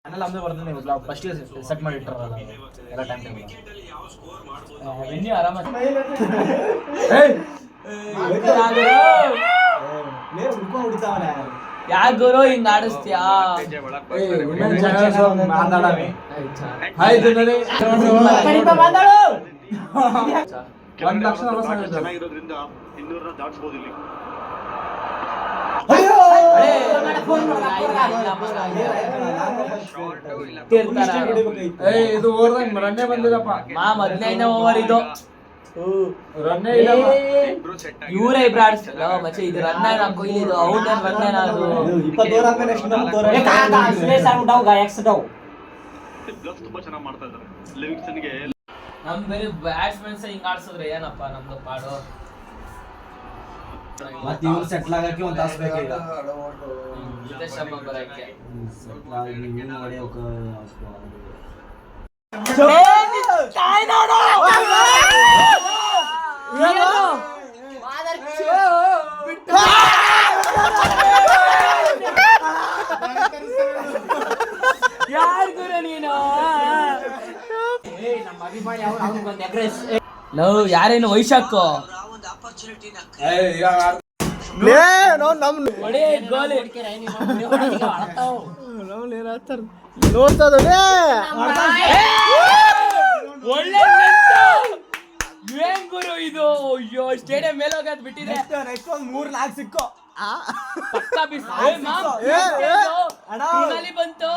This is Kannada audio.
ಚಾನಲ್ ಅಮ್ಮೆ ಬರ್ತಾನೆ ಬ್ಲಾಗ್ ಫಸ್ಟ್ ಸೆಟ್ ಮಾಡಿ ಇಟ್ಟರಲ್ಲ ಎಲ್ಲ ಟೈಮ್ ವೆನ್ಯೂ ಆರಾಮ ಯಾಕೆ ಗುರು ಹಿಂಗ್ ಆಡಿಸ್ತೀಯಾ ಚೆನ್ನಾಗಿರೋದ್ರಿಂದ 200 ದಾಟಿಸಬಹುದು ಇಲ್ಲಿ. ಇದು ಓವರ್ ರನ್ನೇ ಬಂದಿಲ್ಲಪ್ಪ ಮೊದಲನೇ ಓವರ್ ಇದು ರನ್ನೇ ಇಲ್ಲ ಇವರೇ ಇಬ್ರು ಆಡಿಸ್ತಿಲ್ಲ ಮಚ್ಚೆ ಇದು ರನ್ ಕೊಯ್ಲಿ ಇದು ಔಟ್ ಏನ್ ರನ್ ಏನಾದ್ರು ತುಂಬಾ ಚೆನ್ನಾಗಿ ಮಾಡ್ತಾ ಇದ್ದಾರೆ ಲಿವಿಂಗ್ಸ್ಟನ್ಗೆ. ನಮ್ ಬೇರೆ ಬ್ಯಾಟ್ಸ್ಮನ್ಸ್ ಹಿಂಗ್ ಆಡ್ಸಿದ್ರೆ ಏನಪ್ಪ ನಮ್ದು ಪಾಡು. ಮತ್ತೆ ಇವ್ರು ಸೆಟ್ಲ್ ಆಗಕ್ಕೆ ಒಂದು ತಾಸು ಬೇಕು ಈಗ. ವಿದೇಶಕ್ಕೆ ಬರಕ್ಕೆ ಯಾರ್ ಗುರು ನೀನು ಲವ್ ಯಾರೇನು ವೈಶಾಖ್ ಒಳ್ಳೆ ಏನ್ ಗುರು ಇದು ಅಯ್ಯೋ ಸ್ಟೇಡಿಯಂ ಮೇಲೆ ಹೋಗೋದ್ ಬಿಟ್ಟಿದೆ. 3-4 ಸಿಕ್ಕೋ ಪಕ್ಕ ಬಿಸ್ ಬಂತು